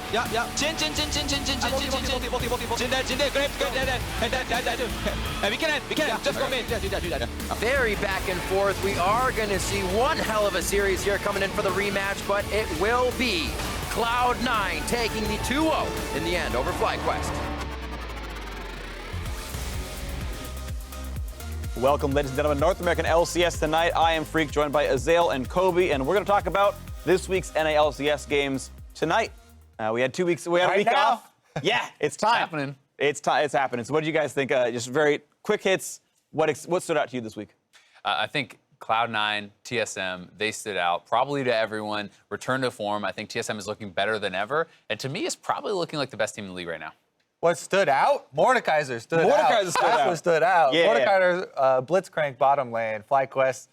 Jin, great. We can, just go mid. Very back and forth. We are going to see one hell of a series here coming in for the rematch, but it will be Cloud9 taking the 2-0 in the end over FlyQuest. Welcome, ladies and gentlemen, North American LCS Tonight. I am Freak, joined by Azael and Kobe, and we're going to talk about this week's NA LCS games tonight. We had 2 weeks. We had a week off. Yeah, it's time. It's happening. So, what do you guys think? Just very quick hits. What stood out to you this week? I think Cloud9, TSM, they stood out. Probably to everyone. Return to form. I think TSM is looking better than ever, and to me, is probably looking like the best team in the league right now. What stood out? Mordekaiser stood out. That's what stood out. Yeah, Mordekaiser Blitzcrank bottom lane. FlyQuest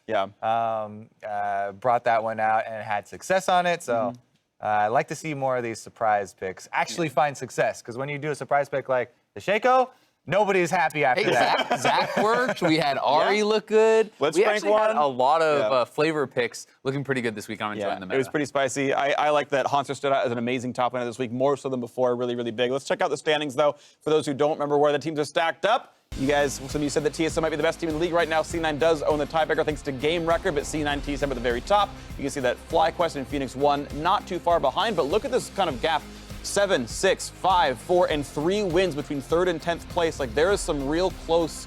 brought that one out and had success on it. So I'd like to see more of these surprise picks actually find success. Because when you do a surprise pick like the Shaco, nobody's happy after that. Zach worked. We had Ari look good. We actually had a lot of flavor picks looking pretty good this week. I'm enjoying the meta. It was pretty spicy. I like that Hanser stood out as an amazing top laner this week, more so than before. Really, really big. Let's check out the standings, though. For those who don't remember where the teams are stacked up, you guys, some of you said that TSM might be the best team in the league right now. C9 does own the tiebreaker thanks to game record, but C9 TSM at the very top. You can see that FlyQuest and Phoenix 1 not too far behind, but look at this kind of gap. 7, 6, 5, 4, and 3 wins between 3rd and 10th place. Like, there is some real close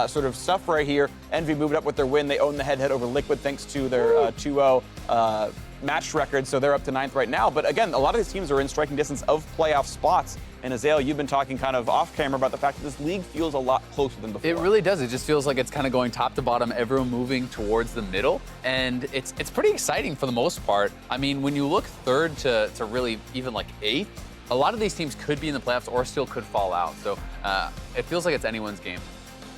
sort of stuff right here. Envy moved up with their win. They own the head-to-head over Liquid thanks to their 2-0 match record, so they're up to 9th right now. But again, a lot of these teams are in striking distance of playoff spots. And Azael, you've been talking kind of off camera about the fact that this league feels a lot closer than before. It really does. It just feels like it's kind of going top to bottom, everyone moving towards the middle. And it's pretty exciting for the most part. I mean, when you look 3rd to really even like 8th, a lot of these teams could be in the playoffs or still could fall out. So it feels like it's anyone's game.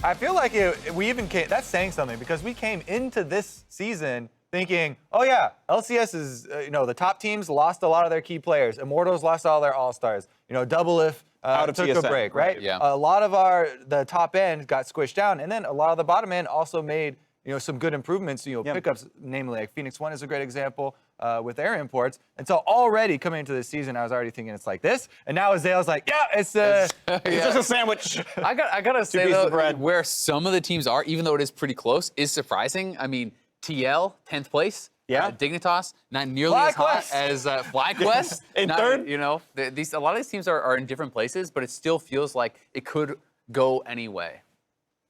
I feel like we even came, that's saying something, because we came into this season thinking, oh yeah, LCS is, the top teams lost a lot of their key players. Immortals lost all their all-stars. Double If took TSM, a break, right? Yeah. A lot of the top end got squished down, and then a lot of the bottom end also made some good improvements, pickups, namely like Phoenix 1 is a great example with their imports. And so already coming into this season, I was already thinking it's like this. And now Azael's like, it's just a sandwich. I gotta say, though, where some of the teams are, even though it is pretty close, is surprising. I mean, TL, 10th place. Yeah. Dignitas, not nearly as hot as FlyQuest. In 3rd? A lot of these teams are in different places, but it still feels like it could go any way.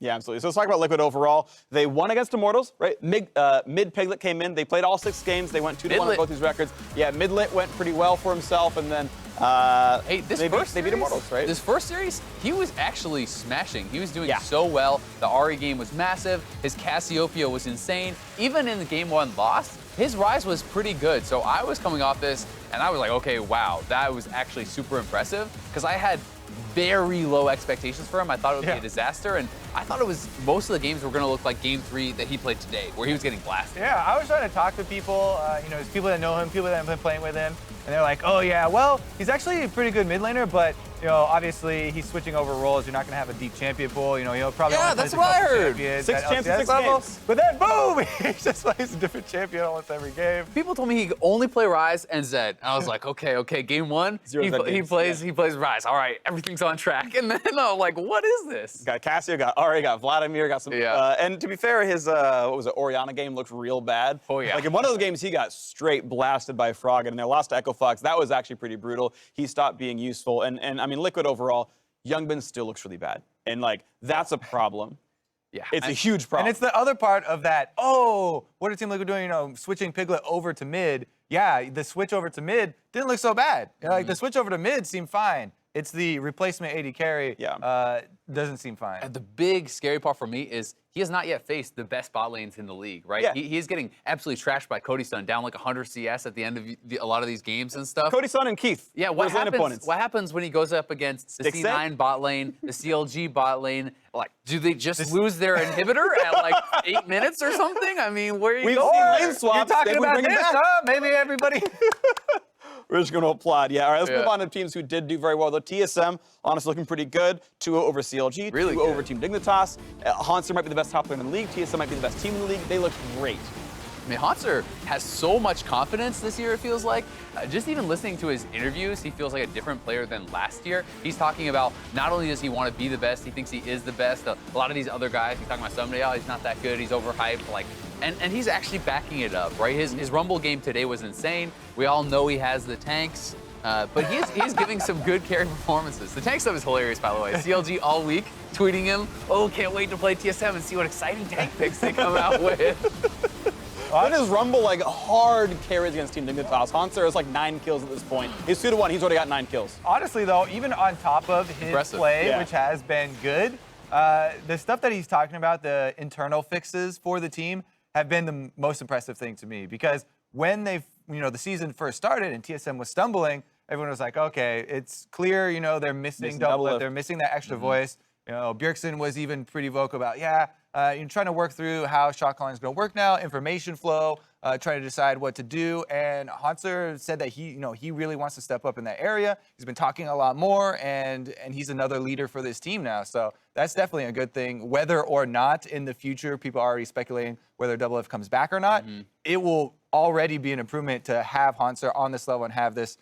Yeah, absolutely. So let's talk about Liquid overall. They won against Immortals, right? Mid Piglet came in. They played all 6 games. They went 2-1 on both these records. Yeah, Midlit went pretty well for himself, and then they beat Immortals, right? This first series, he was actually smashing. He was doing so well. The Ari game was massive. His Cassiopeia was insane. Even in the game 1 loss, his rise was pretty good. So I was coming off this, and I was like, okay, wow, that was actually super impressive, because I had very low expectations for him. I thought it would be a disaster, and I thought it was most of the games were going to look like Game 3 that he played today, where he was getting blasted. Yeah, I was trying to talk to people, there's people that know him, people that have been playing with him, and they're like, oh yeah, well, he's actually a pretty good mid laner, but obviously he's switching over roles. You're not going to have a deep champion pool. He'll probably only that's play what I heard. 6 champions, 6 level, games. but then boom, he just plays a different champion almost every game. People told me he could only play Ryze and Zed. I was like, okay, game 1, he plays Ryze. All right, everything's on track. And then I'm like, what is this? Got Cassio, got Ari, got Vladimir, got some. And to be fair, his Orianna game looked real bad. Oh yeah. Like in one of those games, he got straight blasted by Frog, and they lost to Echo Fox. That was actually pretty brutal. He stopped being useful, and I mean, Liquid overall, Youngbin still looks really bad, and like that's a problem. Yeah, it's a huge problem. And it's the other part of that. Oh, what did Team Liquid doing? Switching Piglet over to mid. Yeah, the switch over to mid didn't look so bad. Like the switch over to mid seemed fine. It's the replacement AD carry doesn't seem fine. And the big scary part for me is he has not yet faced the best bot lanes in the league, right? Yeah. He's getting absolutely trashed by Cody Sun, down like 100 CS at the end of a lot of these games and stuff. Cody Sun and Keith. Yeah, what happens when he goes up against the C9 bot lane, the CLG bot lane? Like, do they just lose their inhibitor at like 8 minutes or something? I mean, where are you going? Lane swaps. You're talking about this, huh? Maybe everybody... We're just going to applaud. Yeah, all right, let's move on to teams who did do very well, though. TSM, honestly, looking pretty good. 2-0 over CLG, really 2-0 over Team Dignitas. Hanser might be the best top player in the league. TSM might be the best team in the league. They look great. I mean, Hanser has so much confidence this year, it feels like. Just even listening to his interviews, he feels like a different player than last year. He's talking about not only does he want to be the best, he thinks he is the best. A lot of these other guys, he's talking about someday, oh, he's not that good, he's overhyped. Like, and he's actually backing it up, right? His Rumble game today was insane. We all know he has the tanks. But he's giving some good carry performances. The tank stuff is hilarious, by the way. CLG all week tweeting him, oh, can't wait to play TSM and see what exciting tank picks they come out with. That is Rumble like hard carries against Team Dignitas. Hanser has like 9 kills at this point. He's 2-1. He's already got 9 kills. Honestly, though, even on top of his play, which has been good, the stuff that he's talking about, the internal fixes for the team, have been the most impressive thing to me. Because when the season first started and TSM was stumbling, everyone was like, okay, it's clear, they're missing double lift. They're missing that extra voice. Bjergsen was even pretty vocal about, you're trying to work through how shot calling is going to work now, information flow, trying to decide what to do. And Hanser said that he really wants to step up in that area. He's been talking a lot more, and he's another leader for this team now. So that's definitely a good thing. Whether or not in the future, people are already speculating whether Double F comes back or not, it will already be an improvement to have Hanser on this level and have this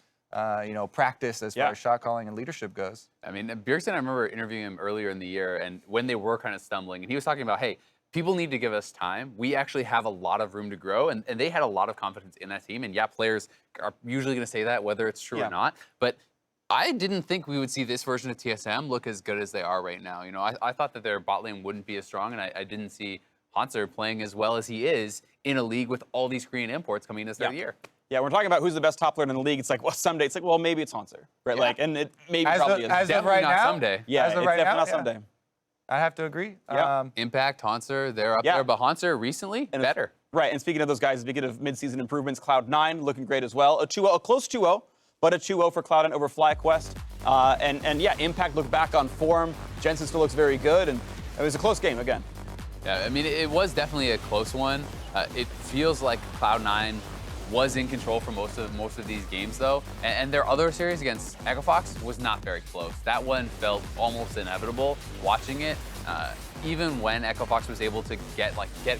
practice as far as shot calling and leadership goes. I mean, Bjergsen, I remember interviewing him earlier in the year, and when they were kind of stumbling, and he was talking about, hey, people need to give us time. We actually have a lot of room to grow, and they had a lot of confidence in that team. And players are usually going to say that, whether it's true or not. But I didn't think we would see this version of TSM look as good as they are right now. I thought that their bot lane wouldn't be as strong, and I didn't see Hanser playing as well as he is in a league with all these Korean imports coming this third year. Yeah, we're talking about who's the best top player in the league. It's like, well, someday. It's like, well, maybe it's Hanser, right? Yeah. Like, and it maybe As probably of, is. as of Definitely right not now, someday. Yeah, as of it's right definitely now, not someday. I have to agree. Yeah. Impact, Hanser, they're up there, but Hanser recently, better. Right, and speaking of those guys, speaking of mid-season improvements, Cloud9 looking great as well. A close 2-0, but a 2-0 for Cloud9 over FlyQuest. Impact looked back on form. Jensen still looks very good, and it was a close game again. Yeah, I mean, it was definitely a close one. It feels like Cloud9 was in control for most of these games, though. And their other series against Echo Fox was not very close. That one felt almost inevitable watching it. Even when Echo Fox was able to get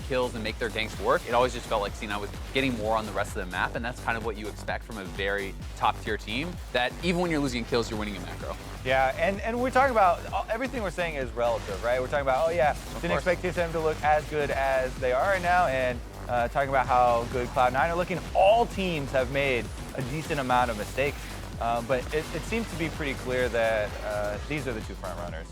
kills and make their ganks work, it always just felt like C9 was getting more on the rest of the map, and that's kind of what you expect from a very top-tier team, that even when you're losing kills, you're winning in macro. Yeah, and we're talking about, everything we're saying is relative, right? We're talking about, didn't expect TSM to look as good as they are right now, and talking about how good Cloud9 are looking. All teams have made a decent amount of mistakes, but it seems to be pretty clear that these are the two front runners.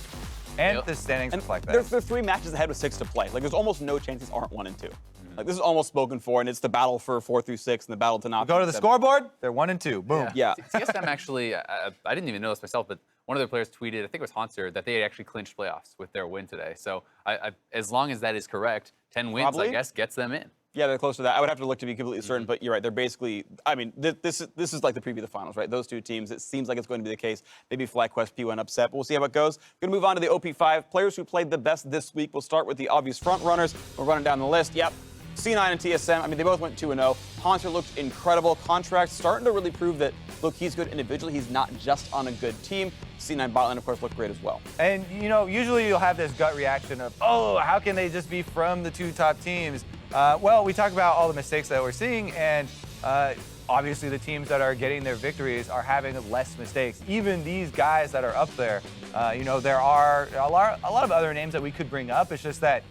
And the standings reflect that. There's 3 matches ahead with 6 to play. Like, there's almost no chance these aren't 1 and 2. Like, this is almost spoken for, and it's the battle for 4 through 6 and the battle to not go to the scoreboard, they're 1 and 2. Boom. Yeah. TSM actually, I didn't even know this myself, but one of their players tweeted, I think it was Hanser, that they had actually clinched playoffs with their win today. So as long as that is correct, 10 wins, I guess, gets them in. Yeah, they're close to that. I would have to look to be completely certain, but you're right. They're basically, I mean, this is like the preview of the finals, right? Those 2 teams, it seems like it's going to be the case. Maybe FlyQuest P1 upset, but we'll see how it goes. We're going to move on to the OP5. Players who played the best this week. We'll start with the obvious front runners. We're running down the list. Yep, C9 and TSM. I mean, they both went 2-0. Hanser looked incredible. Contract starting to really prove that, look, he's good individually. He's not just on a good team. C9 bot lane, of course, looked great as well. And, usually you'll have this gut reaction of, oh, how can they just be from the 2 top teams? Well, we talk about all the mistakes that we're seeing, and obviously the teams that are getting their victories are having less mistakes. Even these guys that are up there, there are a lot of other names that we could bring up. It's just that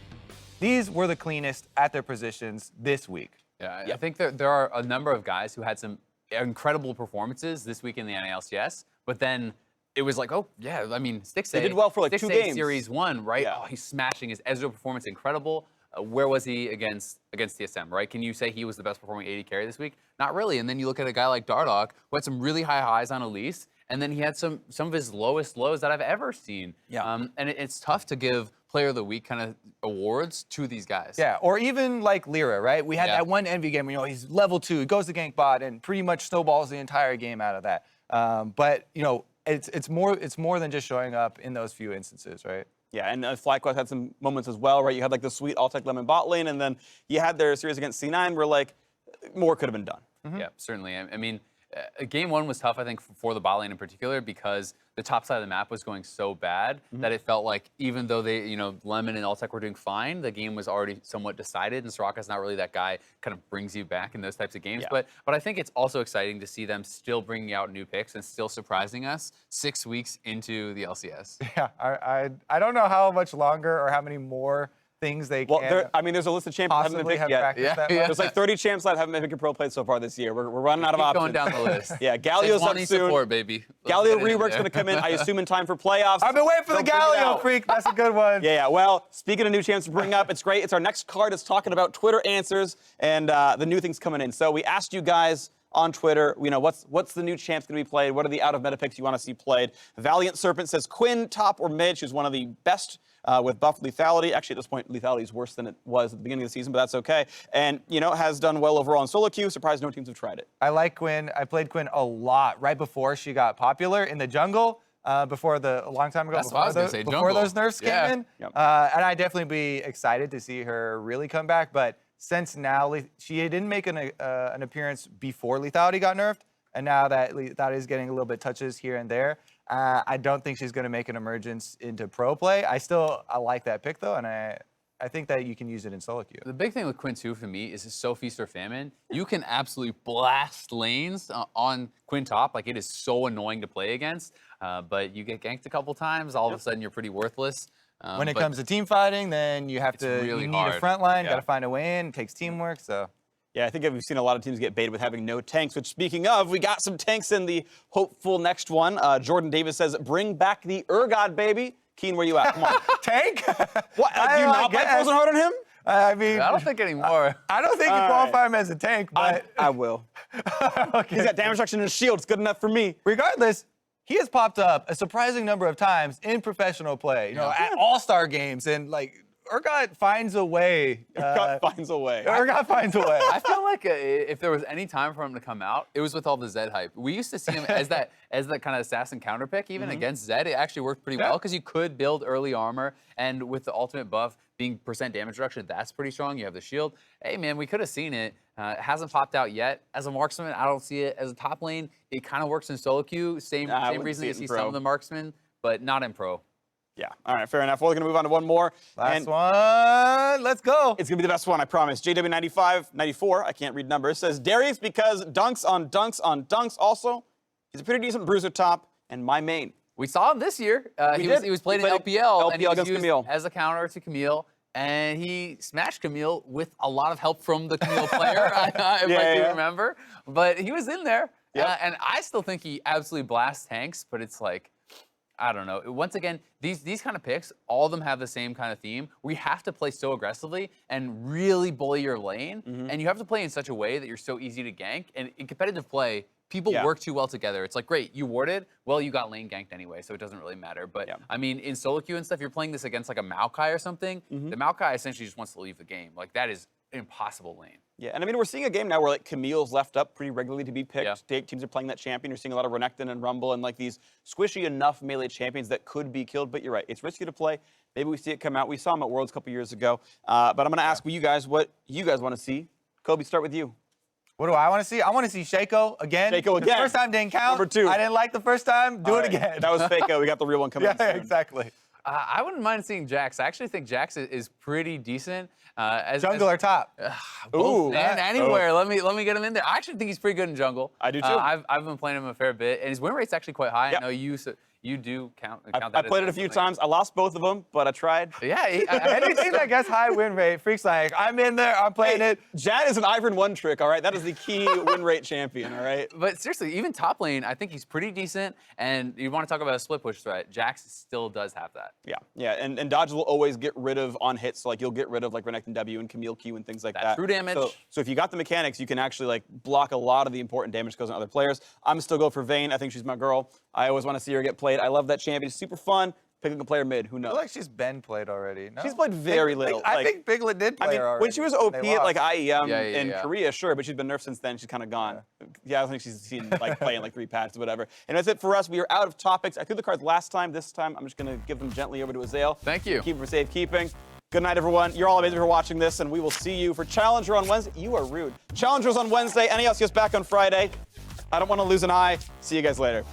these were the cleanest at their positions this week. Yeah, I think there are a number of guys who had some incredible performances this week in the LCS, but then it was like, oh, yeah, I mean, Stixxay. They did well for like 2 games. Series 1, right? Yeah. Oh, he's smashing. His Ezreal performance incredible. Where was he against TSM, right? Can you say he was the best performing AD carry this week? Not really. And then you look at a guy like Dardoch, who had some really high highs on Elise, and then he had some of his lowest lows that I've ever seen. Yeah. And it's tough to give Player of the Week kind of awards to these guys. Yeah, or even like Lyra, right? We had that one Envy game, he's level 2, he goes to gank bot, and pretty much snowballs the entire game out of that. But, it's more than just showing up in those few instances, right? Yeah, and FlyQuest had some moments as well, right? You had like the sweet Altec Lemon bot lane, and then you had their series against C9 where like more could have been done. Yeah, certainly. I mean, Game 1 was tough, I think, for the bot lane in particular, because the top side of the map was going so bad that it felt like even though they, Lemon and Altec were doing fine, the game was already somewhat decided, and Soraka's not really that guy, kind of brings you back in those types of games. But I think it's also exciting to see them still bringing out new picks and still surprising us 6 weeks into the LCS. Yeah, I don't know how much longer or how many more things they can. I mean, there's a list of champions that haven't been picked yet. There's like 30 champs that haven't been picked pro played so far this year. We're running out of options. Going down the list. Yeah, Galio's up soon. Support, baby. Galio rework's going to come in, I assume, in time for playoffs. I've been waiting for the Galio, freak. That's a good one. Yeah. Well, speaking of new champs to bring up, it's great. It's our next card. It's talking about Twitter answers and the new things coming in. So we asked you guys on Twitter, what's the new champs going to be played? What are the out-of-meta picks you want to see played? Valiant Serpent says Quinn, top or mid. She's one of the best with buff lethality. Actually, at this point, lethality is worse than it was at the beginning of the season, but that's okay. And, has done well overall in solo queue. Surprised no teams have tried it. I like Quinn. I played Quinn a lot right before she got popular in the jungle, a long time ago. That's what I was going to say, before jungle. Those nerfs came in. Yep. And I'd definitely be excited to see her really come back. But since now, she didn't make an appearance before lethality got nerfed. And now that lethality is getting a little bit touches here and there, I don't think she's going to make an emergence into pro play. I like that pick, though, and I think that you can use it in solo queue. The big thing with Quinn 2 for me is it's so feast or famine. You can absolutely blast lanes on Quinn top. Like, it is so annoying to play against, but you get ganked a couple times, all of a sudden you're pretty worthless. When it comes to team fighting, then you have to really you need hard. a front line, got to find a way in, it takes teamwork, so. Yeah, I think we've seen a lot of teams get baited with having no tanks, which, speaking of, we got some tanks in the hopeful next one. Jordan Davis says, bring back the Urgot, baby. Keen, where you at? Come on. Tank? What? Do you not play Frozen Heart on him? I mean, I don't think anymore. I don't think you qualify him as a tank, but. I will. Okay. He's got damage reduction and a shield. It's good enough for me. Regardless, he has popped up a surprising number of times in professional play, at all-star games, and Urgot finds a way. Urgot finds a way. Urgot finds a way. I feel like if there was any time for him to come out, it was with all the Zed hype. We used to see him as that kind of assassin counter pick, even against Zed. It actually worked pretty well because you could build early armor, and with the ultimate buff being % damage reduction, that's pretty strong. You have the shield. Hey man, we could have seen it. It hasn't popped out yet. As a marksman, I don't see it. As a top lane, it kind of works in solo queue. Same reason you see some of the marksmen, but not in pro. Yeah. All right, fair enough. We're going to move on to one more. Last one. Let's go. It's going to be the best one, I promise. JW94, I can't read numbers, says Darius because dunks on dunks on dunks also. He's a pretty decent bruiser top and my main. We saw him this year. He was played in LPL and he was used as a counter to Camille. And he smashed Camille with a lot of help from the Camille player, if I do remember. But he was in there. And I still think he absolutely blasts tanks, but it's like, I don't know. Once again, these kind of picks, all of them have the same kind of theme. We have to play so aggressively and really bully your lane. And you have to play in such a way that you're so easy to gank. And in competitive play, people work too well together. It's like, great, you warded. Well, you got lane ganked anyway, so it doesn't really matter. But, I mean, in solo queue and stuff, you're playing this against like a Maokai or something. The Maokai essentially just wants to leave the game. Like, that is impossible lane. Yeah, and I mean, we're seeing a game now where like Camille's left up pretty regularly to be picked. Teams are playing that champion. You're seeing a lot of Renekton and Rumble and like these squishy enough melee champions that could be killed. But you're right, it's risky to play. Maybe we see it come out. We saw him at Worlds a couple years ago. But I'm going to ask you guys what you guys want to see. Kobe, start with you. What do I want to see? I want to see Shaco again. Shaco again. The first time didn't count. Number 2. I didn't like the first time. Do it again. That was Faco. We got the real one coming. Yeah, exactly. I wouldn't mind seeing Jax. I actually think Jax is pretty decent. Jungle or top? Ooh, man, anywhere. Let me get him in there. I actually think he's pretty good in jungle. I do too. I've been playing him a fair bit, and his win rate's actually quite high. I know you do count that. I played it a few times. I lost both of them, but I tried. Yeah. Anything that gets high win rate, Freak's like, I'm in there, I'm playing it. Jad is an Ivern one trick, all right? That is the key win rate champion, all right? But seriously, even top lane, I think he's pretty decent. And you want to talk about a split push threat, Jax still does have that. Yeah, and dodge will always get rid of on hits. So like you'll get rid of like Renekton W and Camille Q and things like that. True damage. So if you got the mechanics, you can actually like block a lot of the important damage that goes on other players. I'm still going for Vayne. I think she's my girl. I always want to see her get played. I love that champion. She's super fun. Picking a player mid, who knows? I feel like she's been played already. No? She's played very little. I think Piglet did play her already. When she was OP at like IEM in yeah. Korea, sure, but she's been nerfed since then. She's kind of gone. Yeah, I don't think she's seen like playing like 3 packs or whatever. And that's it for us. We are out of topics. I threw the cards last time. This time, I'm just going to give them gently over to Azael. Thank you. Keep them for safekeeping. Good night, everyone. You're all amazing for watching this, and we will see you for Challenger on Wednesday. You are rude. Challengers on Wednesday. NALCS back on Friday. I don't want to lose an eye. See you guys later.